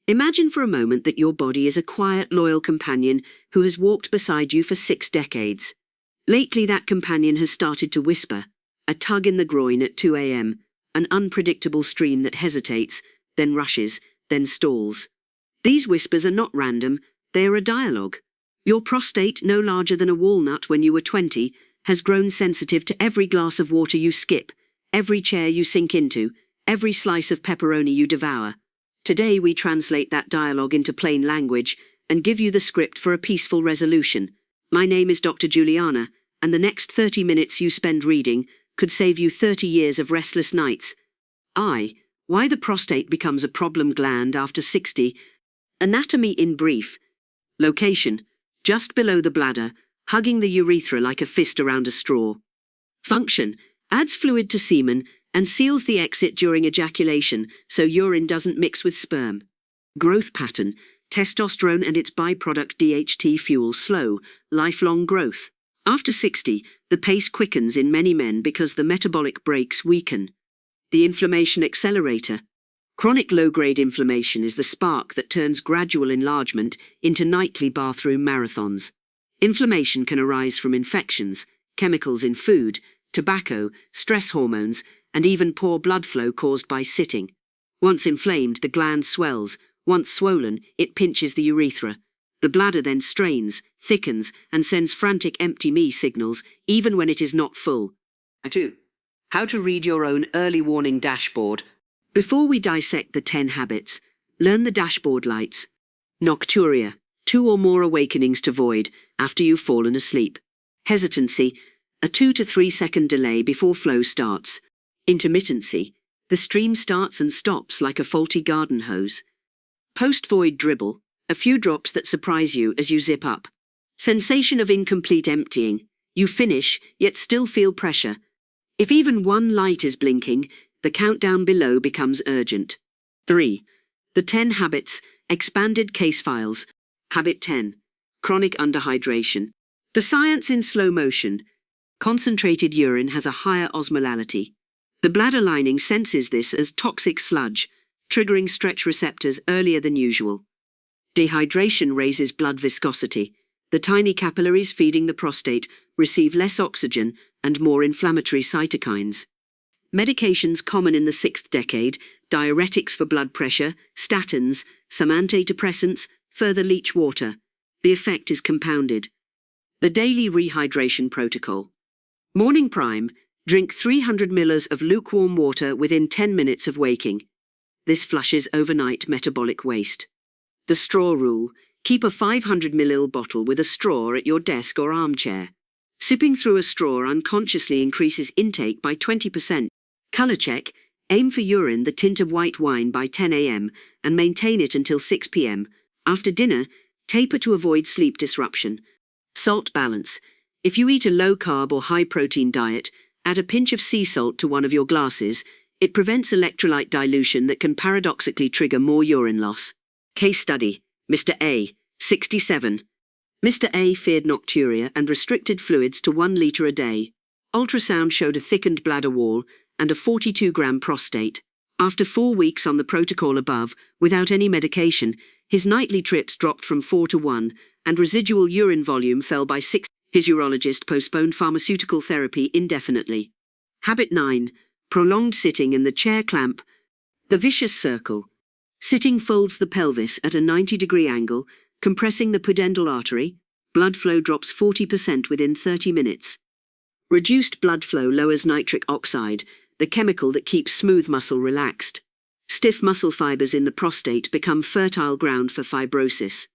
Imagine for a moment that your body is a quiet, loyal companion who has walked beside you for 6 decades. Lately, that companion has started to whisper, a tug in the groin at 2 a.m., an unpredictable stream that hesitates, then rushes, then stalls. These whispers are not random, they are a dialogue. Your prostate, no larger than a walnut when you were 20, has grown sensitive to every glass of water you skip, every chair you sink into, every slice of pepperoni you devour. Today we translate that dialogue into plain language and give you the script for a peaceful resolution. My name is Dr. Juliana, and the next 30 minutes you spend reading could save you 30 years of restless nights. Why the prostate becomes a problem gland after 60. Anatomy in brief. Location: just below the bladder, hugging the urethra like a fist around a straw. Function: adds fluid to semen and seals the exit during ejaculation so urine doesn't mix with sperm. Growth pattern: testosterone and its byproduct DHT fuel slow, lifelong growth. After 60, the pace quickens in many men because the metabolic brakes weaken. The inflammation accelerator. Chronic low-grade inflammation is the spark that turns gradual enlargement into nightly bathroom marathons. Inflammation can arise from infections, chemicals in food, tobacco, stress hormones, and even poor blood flow caused by sitting. Once inflamed, the gland swells. Once swollen, it pinches the urethra. The bladder then strains, thickens, and sends frantic empty me signals, even when it is not full. 2. How to read your own early warning dashboard. Before we dissect the 10 habits, learn the dashboard lights. Nocturia: 2 or more awakenings to void after you've fallen asleep. Hesitancy: a 2 to 3 second delay before flow starts. Intermittency: the stream starts and stops like a faulty garden hose. Post-void dribble: a few drops that surprise you as you zip up. Sensation of incomplete emptying: you finish, yet still feel pressure. If even one light is blinking, the countdown below becomes urgent. 3. The 10 habits, expanded case files. Habit 10. Chronic underhydration. The science in slow motion. Concentrated urine has a higher osmolality. The bladder lining senses this as toxic sludge, triggering stretch receptors earlier than usual. Dehydration raises blood viscosity. The tiny capillaries feeding the prostate receive less oxygen and more inflammatory cytokines. Medications common in the 6th decade: diuretics for blood pressure, statins, some antidepressants, further leach water. The effect is compounded. The daily rehydration protocol. Morning prime: drink 300 ml of lukewarm water within 10 minutes of waking. This flushes overnight metabolic waste. The straw rule: keep a 500 ml bottle with a straw at your desk or armchair. Sipping through a straw unconsciously increases intake by 20%. Color check: aim for urine the tint of white wine by 10 a.m. and maintain it until 6 p.m. After dinner, taper to avoid sleep disruption. Salt balance: if you eat a low-carb or high-protein diet, add a pinch of sea salt to one of your glasses. It prevents electrolyte dilution that can paradoxically trigger more urine loss. Case study: Mr. A, 67. Mr. A feared nocturia and restricted fluids to 1 liter a day. Ultrasound showed a thickened bladder wall and a 42-gram prostate. After 4 weeks on the protocol above, without any medication, his nightly trips dropped from 4 to 1, and residual urine volume fell by 6. His urologist postponed pharmaceutical therapy indefinitely. Habit 9. Prolonged sitting in the chair clamp. The vicious circle. Sitting folds the pelvis at a 90-degree angle, compressing the pudendal artery. Blood flow drops 40% within 30 minutes. Reduced blood flow lowers nitric oxide, the chemical that keeps smooth muscle relaxed. Stiff muscle fibers in the prostate become fertile ground for fibrosis.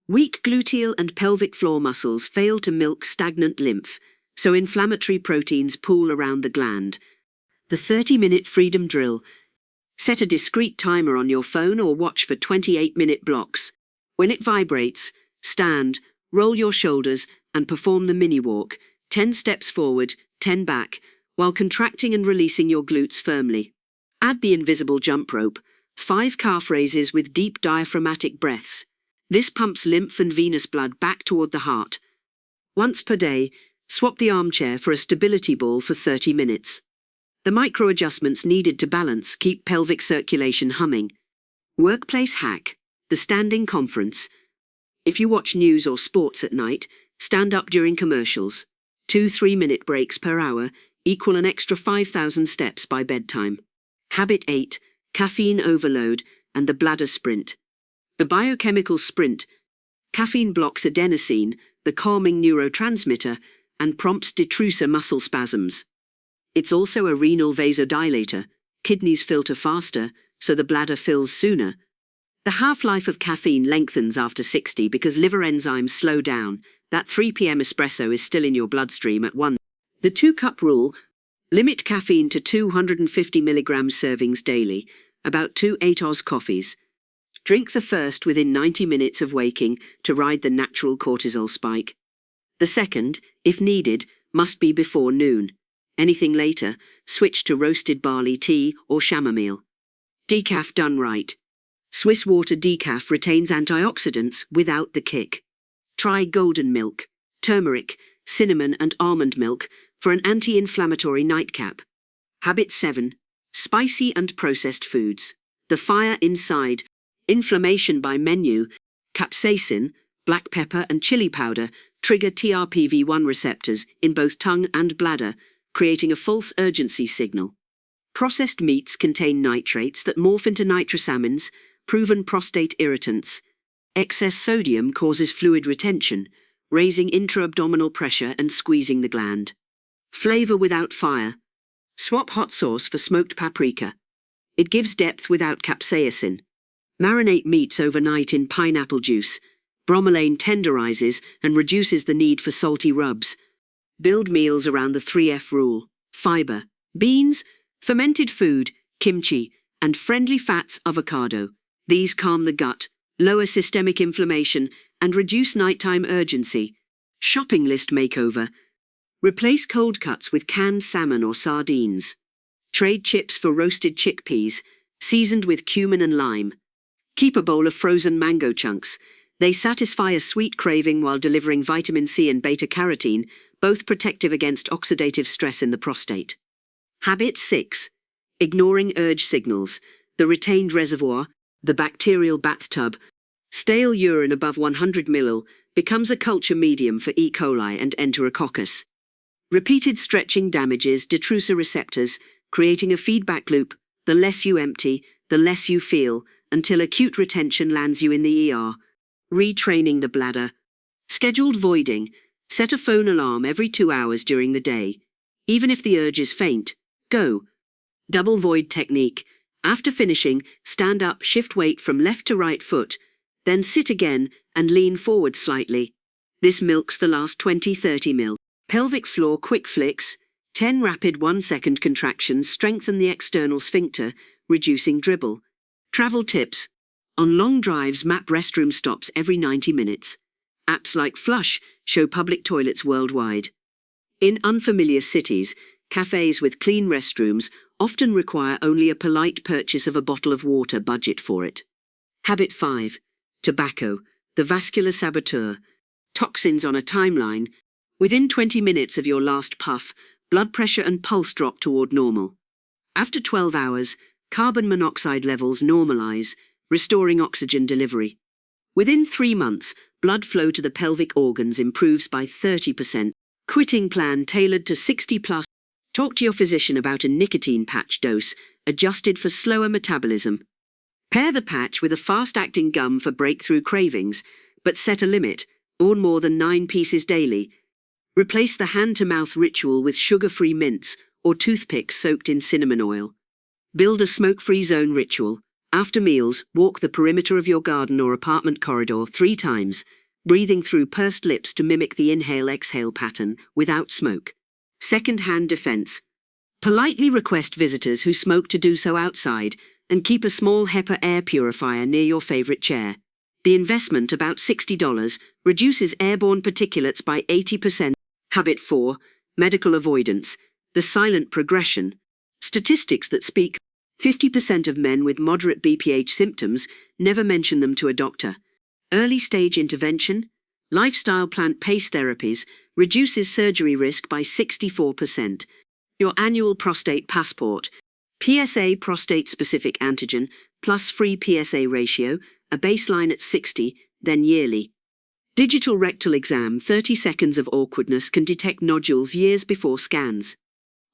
Weak gluteal and pelvic floor muscles fail to milk stagnant lymph, so inflammatory proteins pool around the gland. The 30-minute freedom drill. Set a discrete timer on your phone or watch for 28-minute blocks. When it vibrates, stand, roll your shoulders, and perform the mini walk, 10 steps forward, 10 back, while contracting and releasing your glutes firmly. Add the invisible jump rope, 5 calf raises with deep diaphragmatic breaths. This pumps lymph and venous blood back toward the heart. Once per day, swap the armchair for a stability ball for 30 minutes. The micro-adjustments needed to balance keep pelvic circulation humming. Workplace hack. The standing conference. If you watch news or sports at night, stand up during commercials. 2 3-minute breaks per hour equal an extra 5,000 steps by bedtime. Habit 8. Caffeine overload and the bladder sprint. The biochemical sprint. Caffeine blocks adenosine, the calming neurotransmitter, and prompts detrusor muscle spasms. It's also a renal vasodilator. Kidneys filter faster, so the bladder fills sooner. The half-life of caffeine lengthens after 60 because liver enzymes slow down. That 3 p.m. espresso is still in your bloodstream at 1. The 2-cup rule. Limit caffeine to 250 milligrams servings daily, about 2 8-Oz coffees. Drink the first within 90 minutes of waking to ride the natural cortisol spike. The second, if needed, must be before noon. Anything later, switch to roasted barley tea or chamomile. Decaf done right. Swiss water decaf retains antioxidants without the kick. Try golden milk, turmeric, cinnamon and almond milk for an anti-inflammatory nightcap. Habit 7. Spicy and processed foods. The fire inside. Inflammation by menu. Capsaicin, black pepper and chili powder trigger TRPV1 receptors in both tongue and bladder, creating a false urgency signal. Processed meats contain nitrates that morph into nitrosamines, proven prostate irritants. Excess sodium causes fluid retention, raising intra-abdominal pressure and squeezing the gland. Flavor without fire. Swap hot sauce for smoked paprika. It gives depth without capsaicin. Marinate meats overnight in pineapple juice. Bromelain tenderizes and reduces the need for salty rubs. Build meals around the 3F rule. Fiber, beans, fermented food, kimchi, and friendly fats avocado. These calm the gut, lower systemic inflammation, and reduce nighttime urgency. Shopping list makeover. Replace cold cuts with canned salmon or sardines. Trade chips for roasted chickpeas, seasoned with cumin and lime. Keep a bowl of frozen mango chunks. They satisfy a sweet craving while delivering vitamin C and beta-carotene, both protective against oxidative stress in the prostate. Habit 6. Ignoring urge signals. The retained reservoir, the bacterial bathtub. Stale urine above 100 ml becomes a culture medium for E. coli and Enterococcus. Repeated stretching damages detrusor receptors, creating a feedback loop. The less you empty, the less you feel, until acute retention lands you in the ER. Retraining the bladder. Scheduled voiding. Set a phone alarm every 2 hours during the day. Even if the urge is faint, go. Double void technique. After finishing, stand up, shift weight from left to right foot, then sit again and lean forward slightly. This milks the last 20-30 mil. Pelvic floor quick flicks. 10 rapid 1-second contractions strengthen the external sphincter, reducing dribble. Travel tips. On long drives, map restroom stops every 90 minutes. Apps like Flush show public toilets worldwide. In unfamiliar cities, cafes with clean restrooms often require only a polite purchase of a bottle of water budget for it. Habit 5. Tobacco, the vascular saboteur. Toxins on a timeline. Within 20 minutes of your last puff, blood pressure and pulse drop toward normal. After 12 hours, carbon monoxide levels normalize, restoring oxygen delivery. Within 3 months, blood flow to the pelvic organs improves by 30%. Quitting plan tailored to 60+. Talk to your physician about a nicotine patch dose, adjusted for slower metabolism. Pair the patch with a fast-acting gum for breakthrough cravings, but set a limit, or more than 9 pieces daily. Replace the hand-to-mouth ritual with sugar-free mints or toothpicks soaked in cinnamon oil. Build a smoke-free zone ritual. After meals, walk the perimeter of your garden or apartment corridor 3 times, breathing through pursed lips to mimic the inhale-exhale pattern without smoke. Second-hand defense. Politely request visitors who smoke to do so outside and keep a small HEPA air purifier near your favorite chair. The investment, about $60, reduces airborne particulates by 80%. Habit 4. Medical avoidance. The silent progression. Statistics that speak. 50% of men with moderate BPH symptoms never mention them to a doctor. Early-stage intervention, lifestyle plant-based therapies, reduces surgery risk by 64%. Your annual prostate passport. PSA prostate-specific antigen plus free PSA ratio a baseline at 60, then yearly. Digital rectal exam, 30 seconds of awkwardness can detect nodules years before scans.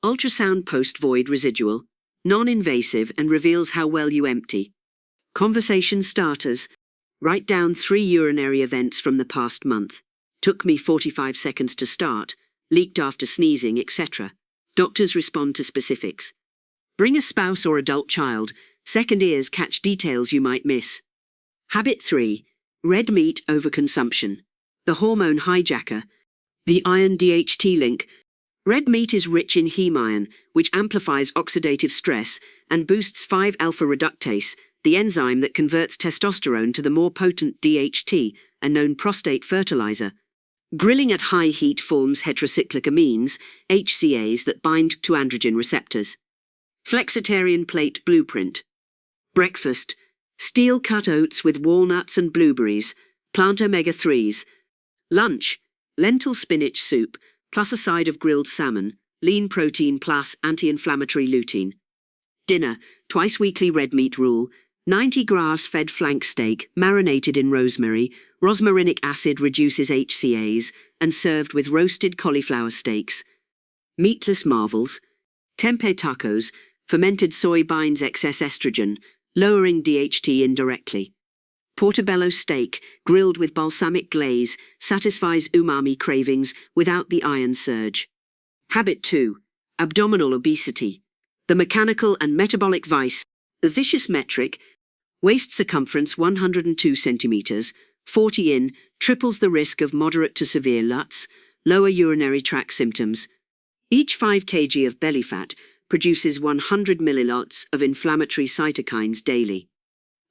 Ultrasound post-void residual, non-invasive and reveals how well you empty. Conversation starters, write down 3 urinary events from the past month. Took me 45 seconds to start, leaked after sneezing, etc. Doctors respond to specifics. Bring a spouse or adult child, second ears catch details you might miss. Habit 3. Red meat overconsumption. The hormone hijacker. The iron-DHT link. Red meat is rich in heme iron, which amplifies oxidative stress and boosts 5-alpha reductase, the enzyme that converts testosterone to the more potent DHT, a known prostate fertilizer. Grilling at high heat forms heterocyclic amines, HCAs, that bind to androgen receptors. Flexitarian plate blueprint. Breakfast. Steel-cut oats with walnuts and blueberries, plant omega-3s. Lunch. Lentil spinach soup, plus a side of grilled salmon, lean protein plus anti-inflammatory lutein. Dinner. Twice weekly red meat rule. 90 grass-fed flank steak, marinated in rosemary, rosmarinic acid reduces HCAs, and served with roasted cauliflower steaks. Meatless marvels. Tempeh tacos, fermented soy binds excess estrogen, lowering DHT indirectly. Portobello steak, grilled with balsamic glaze, satisfies umami cravings without the iron surge. Habit 2. Abdominal obesity. The mechanical and metabolic vice. The vicious metric. Waist circumference 102 centimeters, 40 in, triples the risk of moderate to severe LUTs, lower urinary tract symptoms. Each 5 kg of belly fat produces 100 millilots of inflammatory cytokines daily.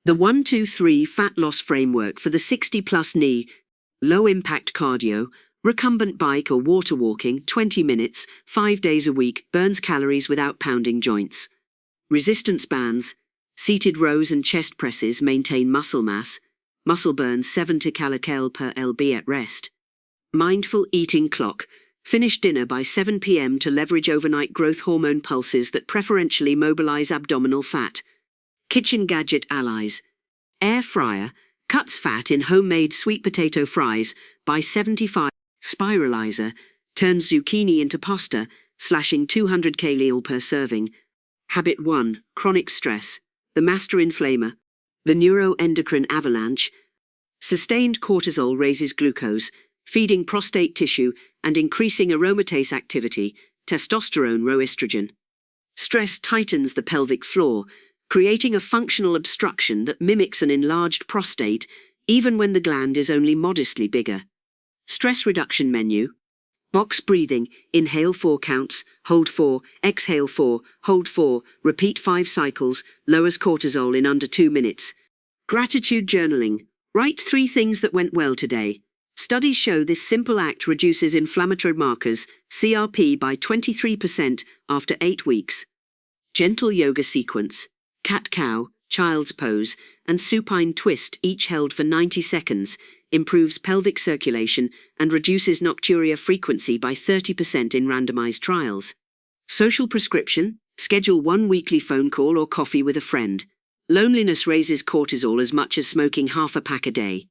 The 1-2-3 fat loss framework for the 60-plus knee. Low-impact cardio, recumbent bike or water walking, 20 minutes, 5 days a week, burns calories without pounding joints. Resistance bands. Seated rows and chest presses maintain muscle mass. Muscle burns 70 kcal per lb at rest. Mindful eating clock. Finish dinner by 7 p.m. to leverage overnight growth hormone pulses that preferentially mobilize abdominal fat. Kitchen gadget allies. Air fryer. Cuts fat in homemade sweet potato fries by 75. Spiralizer. Turns zucchini into pasta, slashing 200 kcal per serving. Habit 1. Chronic stress. The master inflamer. The neuroendocrine avalanche. Sustained cortisol raises glucose, feeding prostate tissue and increasing aromatase activity, testosterone estrogen. Stress tightens the pelvic floor, creating a functional obstruction that mimics an enlarged prostate, even when the gland is only modestly bigger. Stress reduction menu. Box breathing, inhale 4 counts, hold 4, exhale 4, hold 4, repeat 5 cycles, lowers cortisol in under 2 minutes. Gratitude journaling. Write 3 things that went well today. Studies show this simple act reduces inflammatory markers, CRP, by 23% after 8 weeks. Gentle yoga sequence. Cat-cow, child's pose, and supine twist, each held for 90 seconds, improves pelvic circulation and reduces nocturia frequency by 30% in randomized trials. Social prescription. Schedule 1 weekly phone call or coffee with a friend. Loneliness raises cortisol as much as smoking half a pack a day.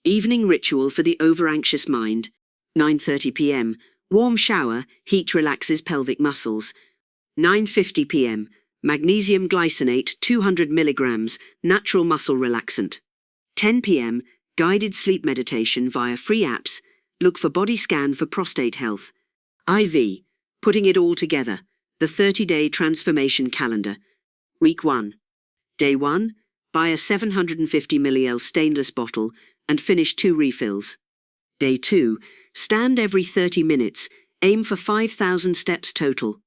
Evening ritual for the over-anxious mind. 9:30 p.m. Warm shower, heat relaxes pelvic muscles. 9:50 p.m. Magnesium glycinate 200 milligrams, natural muscle relaxant. 10 p.m. Guided sleep meditation via free apps. Look for body scan for prostate health. IV. Putting it all together. The 30-day transformation calendar. Week 1. Day 1. Buy a 750 ml stainless bottle and finish 2 refills. Day 2. Stand every 30 minutes. Aim for 5,000 steps total.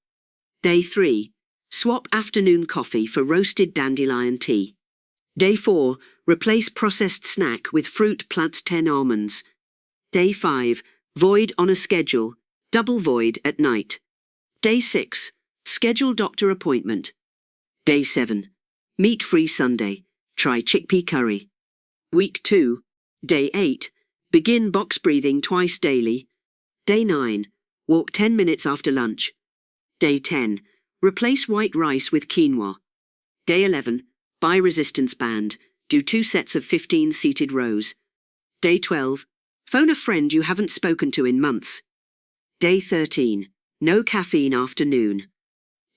Day 3. Swap afternoon coffee for roasted dandelion tea. Day 4. Replace processed snack with fruit plus 10 almonds. Day 5. Void on a schedule. Double void at night. Day 6. Schedule doctor appointment. Day 7. Meat-free Sunday. Try chickpea curry. Week 2. Day 8. Begin box breathing twice daily. Day 9. Walk 10 minutes after lunch. Day 10. Replace white rice with quinoa. Day 11. Buy resistance band. Do 2 sets of 15 seated rows. Day 12. Phone a friend you haven't spoken to in months. Day 13. No caffeine afternoon.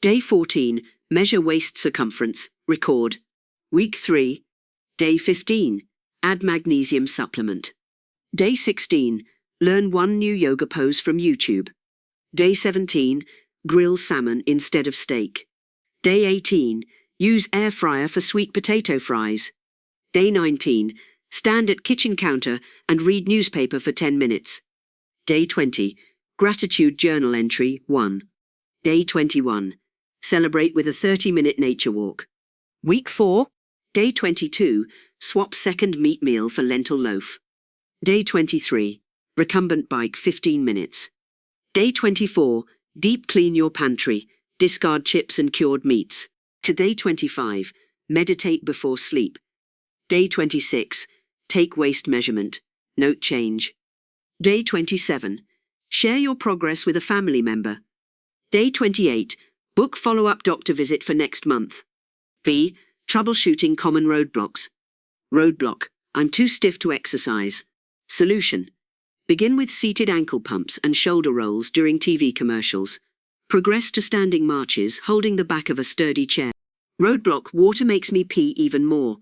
Day 14. Measure waist circumference. Record. Week 3. Day 15. Add magnesium supplement. Day 16. Learn 1 new yoga pose from YouTube. Day 17. Grill salmon instead of steak. Day 18. Use air fryer for sweet potato fries. Day 19. Stand at kitchen counter and read newspaper for 10 minutes. Day 20. Gratitude journal entry 1. Day 21. Celebrate with a 30-minute nature walk. Week 4. Day 22. Swap second meat meal for lentil loaf. Day 23. Recumbent bike 15 minutes. Day 24. Deep clean your pantry. Discard chips and cured meats. To day 25. Meditate before sleep. Day 26. Take waist measurement. Note change. Day 27. Share your progress with a family member. Day 28. Book follow-up doctor visit for next month. V. Troubleshooting common roadblocks. Roadblock. I'm too stiff to exercise. Solution. Begin with seated ankle pumps and shoulder rolls during TV commercials. Progress to standing marches holding the back of a sturdy chair. Roadblock. Water makes me pee even more.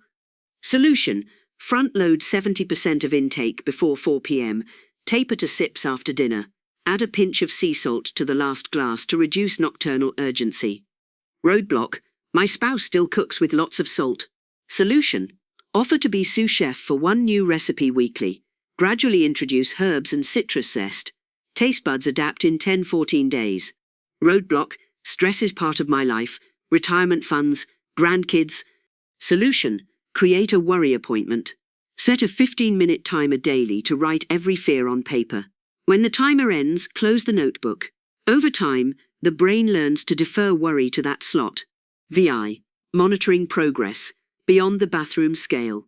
Solution. Front load 70% of intake before 4 p.m. Taper to sips after dinner. Add a pinch of sea salt to the last glass to reduce nocturnal urgency. Roadblock. My spouse still cooks with lots of salt. Solution. Offer to be sous chef for 1 new recipe weekly. Gradually introduce herbs and citrus zest. Taste buds adapt in 10-14 days. Roadblock. Stress is part of my life. Retirement funds. Grandkids. Solution. Create a worry appointment. Set a 15-minute timer daily to write every fear on paper. When the timer ends, close the notebook. Over time, the brain learns to defer worry to that slot. VI. Monitoring progress. Beyond the bathroom scale.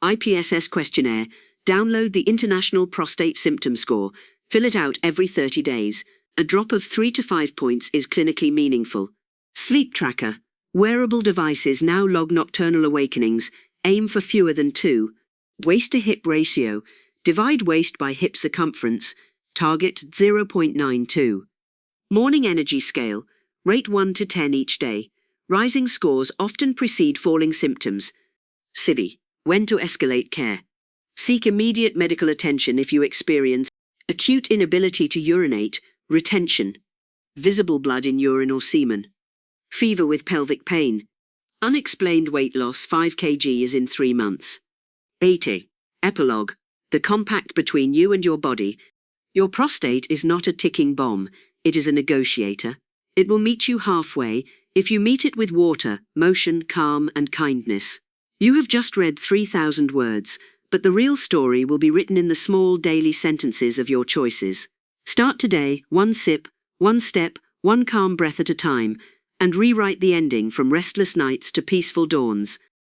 IPSS questionnaire. Download the International Prostate Symptom Score. Fill it out every 30 days. A drop of 3 to 5 points is clinically meaningful. Sleep tracker. Wearable devices now log nocturnal awakenings. Aim for fewer than 2. Waist to hip ratio. Divide waist by hip circumference. Target 0.92. Morning energy scale. Rate 1 to 10 each day. Rising scores often precede falling symptoms. CIVI. When to escalate care. Seek immediate medical attention if you experience acute inability to urinate, retention, visible blood in urine or semen, fever with pelvic pain, unexplained weight loss 5 kg in 3 months. 80. Epilogue. The compact between you and your body. Your prostate is not a ticking bomb, it is a negotiator. It will meet you halfway if you meet it with water, motion, calm, and kindness. You have just read 3,000 words, but the real story will be written in the small daily sentences of your choices. Start today, 1 sip, 1 step, 1 calm breath at a time, and rewrite the ending from restless nights to peaceful dawns.